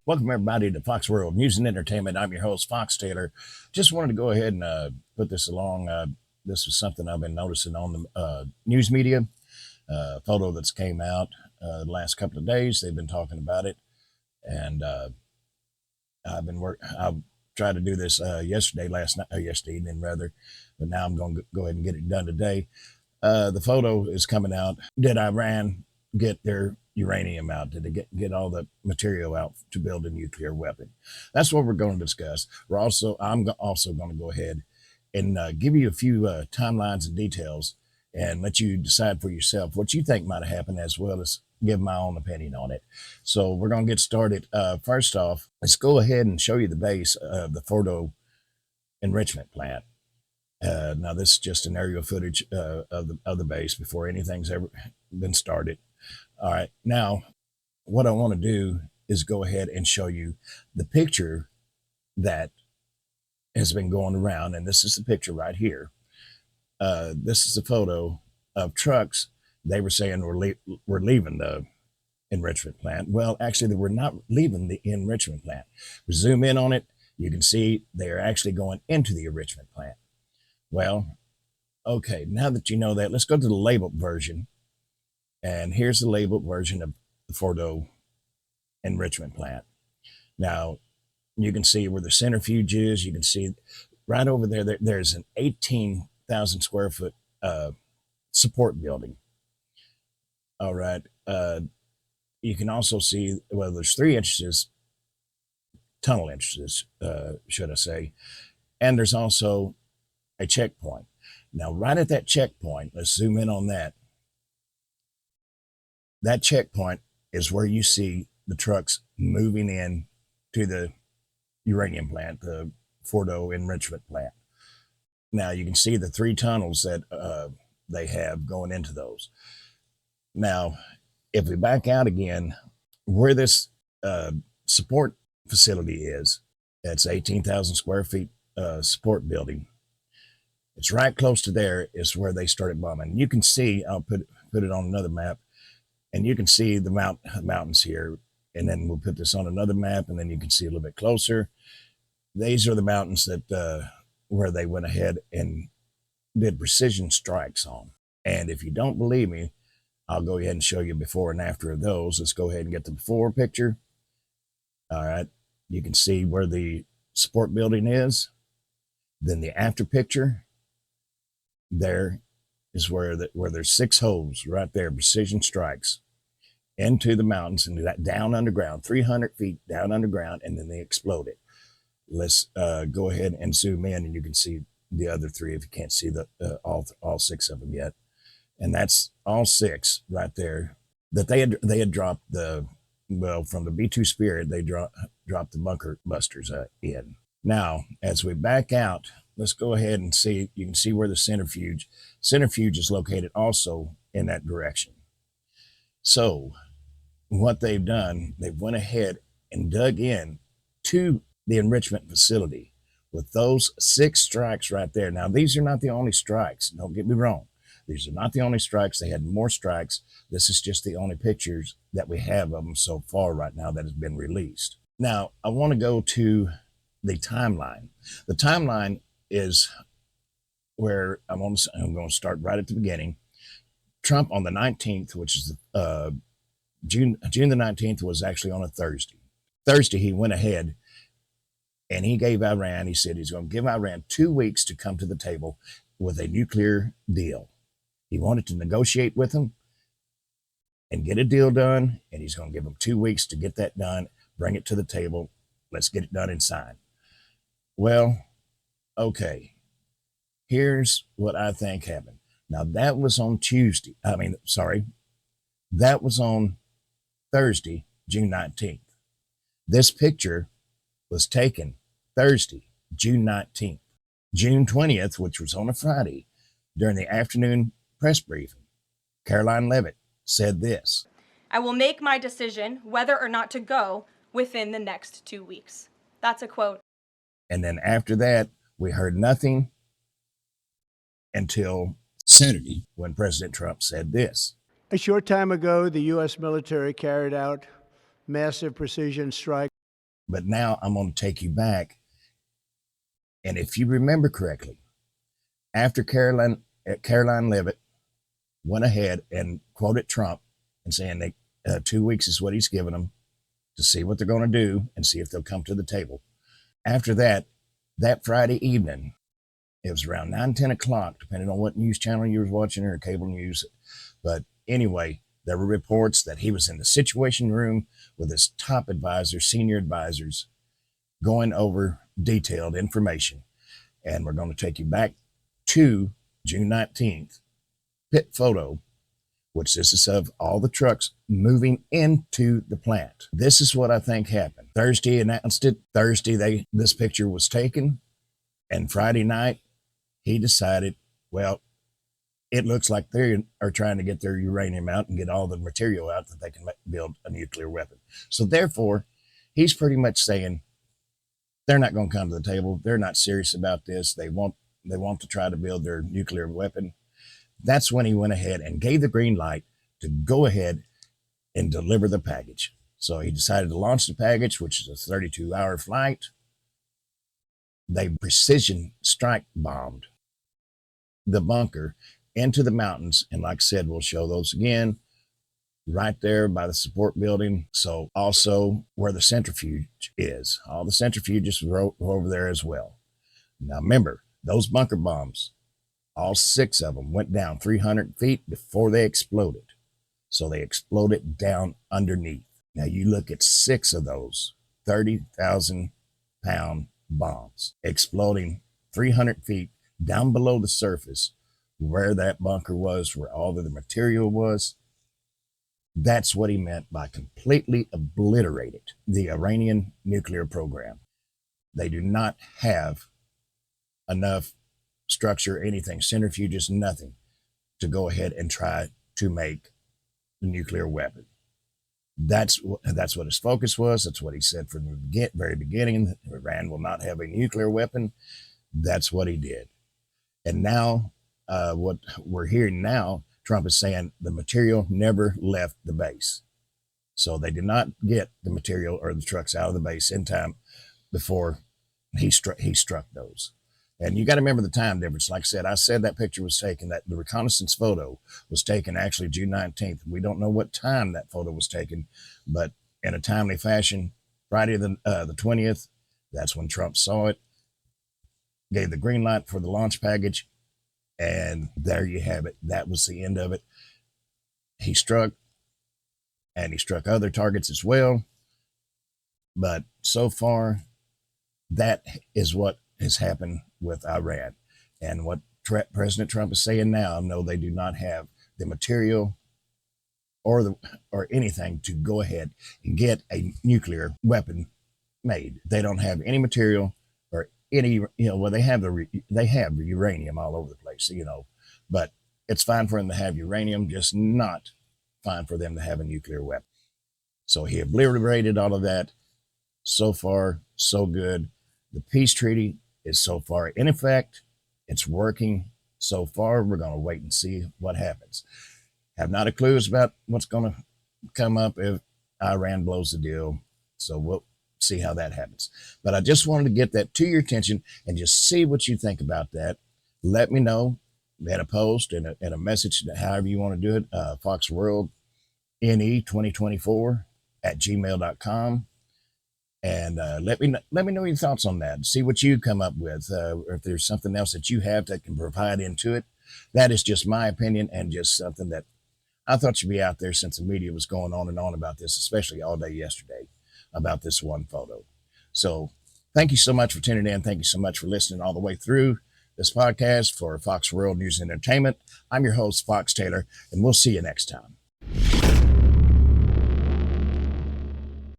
Welcome, everybody, to Fox World News and Entertainment. I'm your host, Fox Taylor. Just wanted to go ahead and put this along. This was something I've been noticing on the news media. Photo that's came out the last couple of days. They've been talking about it, and I tried to do this yesterday evening rather, but now I'm going to go ahead and get it done today. The photo is coming out. Did Iran get their uranium out? Did they get all the material out to build a nuclear weapon? That's what we're going to discuss. I'm also going to go ahead and give you a few timelines and details and let you decide for yourself what you think might have happened, as well as give my own opinion on it. So we're going to get started. First off, let's go ahead and show you the base of the Fordo enrichment plant. Now, this is just an aerial footage of the base before anything's ever been started. All right, now what I want to do is go ahead and show you the picture that has been going around, and this is the picture right here. This is a photo of trucks. They were saying we're leaving the enrichment plant. Well, actually, they were not leaving the enrichment plant. We zoom in on it, you can see they are actually going into the enrichment plant. Well, okay, now that you know that, let's go to the labeled version. And here's the labeled version of the Fordo enrichment plant. Now, you can see where the centrifuge is. You can see right over there, there's an 18,000 square foot support building. All right. You can also see, well, there's 3 entrances, tunnel entrances, should I say. And there's also a checkpoint. Now, right at that checkpoint, let's zoom in on that. That checkpoint is where you see the trucks moving in to the uranium plant, the Fordo enrichment plant. Now, you can see the 3 tunnels that they have going into those. Now, if we back out again, where this support facility is, that's 18,000 square feet support building. It's right close to there is where they started bombing. You can see, I'll put it on another map, and you can see the mountains here. And then we'll put this on another map, and then you can see a little bit closer. These are the mountains that where they went ahead and did precision strikes on. And if you don't believe me, I'll go ahead and show you before and after of those. Let's go ahead and get the before picture. All right, you can see where the support building is. Then the after picture, there is where there's 6 holes right there, precision strikes into the mountains and that down underground, 300 feet down underground, and then they exploded. Let's go ahead and zoom in, and you can see the other 3 if you can't see the all 6 of them yet. And that's all 6 right there that they had dropped from the B-2 Spirit, they dropped the bunker busters in. Now, as we back out, let's go ahead and see. You can see where the centrifuge is located also in that direction. So what they've done, they've went ahead and dug in to the enrichment facility with those 6 strikes right there. Now, these are not the only strikes. Don't get me wrong. These are not the only strikes. They had more strikes. This is just the only pictures that we have of them so far right now that has been released. Now, I want to go to the timeline. The timeline is where I'm going to start right at the beginning. Trump on the 19th, which is June the 19th, was actually on a Thursday. Thursday, he went ahead and he gave Iran, he said he's going to give Iran 2 weeks to come to the table with a nuclear deal. He wanted to negotiate with them and get a deal done, and he's going to give them 2 weeks to get that done, bring it to the table. Let's get it done and signed. Well, okay, here's what I think happened. Now, that was on that was on Thursday, June 19th. This picture was taken Thursday, June 19th. June 20th, which was on a Friday, during the afternoon press briefing, Caroline Leavitt said this: I will make my decision whether or not to go within the next 2 weeks. That's a quote. And then after that, we heard nothing until Saturday when President Trump said this. A short time ago, the U.S. military carried out massive precision strikes But now I'm going to take you back. And if you remember correctly, after Caroline Leavitt went ahead and quoted Trump and saying that 2 weeks is what he's given them to see what they're going to do and see if they'll come to the table. After that, that Friday evening, it was around 9, 10 o'clock, depending on what news channel you was watching or cable news. But anyway, there were reports that he was in the Situation Room with his top advisors, senior advisors, going over detailed information. And we're going to take you back to June 19th, pit photo, which this is of all the trucks moving into the plant. This is what I think happened. Thursday announced it. Thursday, this picture was taken. And Friday night, he decided, well, it looks like they are trying to get their uranium out and get all the material out that they can build a nuclear weapon. So therefore, he's pretty much saying they're not going to come to the table. They're not serious about this. They want to try to build their nuclear weapon. That's when he went ahead and gave the green light to go ahead and deliver the package. So he decided to launch the package, which is a 32-hour flight. They precision strike bombed the bunker into the mountains. And like I said, we'll show those again right there by the support building. So also where the centrifuge is, all the centrifuges were over there as well. Now remember, those bunker bombs, all 6 of them went down 300 feet before they exploded. So they exploded down underneath. Now you look at 6 of those 30,000-pound bombs exploding 300 feet down below the surface where that bunker was, where all of the material was. That's what he meant by completely obliterated the Iranian nuclear program. They do not have enough structure, anything, centrifuges, nothing, to go ahead and try to make the nuclear weapon. That's what his focus was. That's what he said from the very beginning. Iran will not have a nuclear weapon. That's what he did. And now, what we're hearing now, Trump is saying the material never left the base. So they did not get the material or the trucks out of the base in time before he struck those. And you got to remember the time difference. Like I said that picture was taken, that the reconnaissance photo was taken actually June 19th. We don't know what time that photo was taken, but in a timely fashion, Friday the 20th, that's when Trump saw it, gave the green light for the launch package, and there you have it. That was the end of it. He struck, and he struck other targets as well. But so far, that is what has happened with Iran. And what President Trump is saying now, no, they do not have the material or anything to go ahead and get a nuclear weapon made. They don't have any material or any, well, they have uranium all over the place, but it's fine for them to have uranium, just not fine for them to have a nuclear weapon. So he obliterated all of that. So far, so good. The peace treaty is so far in effect. It's working so far. We're going to wait and see what happens. Have not a clue about what's going to come up if Iran blows the deal. So we'll see how that happens. But I just wanted to get that to your attention and just see what you think about that. Let me know. Add a post and a message, however you want to do it. Fox World NE 2024 at gmail.com. And let me know your thoughts on that. See what you come up with, or if there's something else that you have that can provide into it. That is just my opinion and just something that I thought should be out there since the media was going on and on about this, especially all day yesterday about this one photo. So thank you so much for tuning in. Thank you so much for listening all the way through this podcast for Fox World News and Entertainment. I'm your host, Fox Taylor, and we'll see you next time.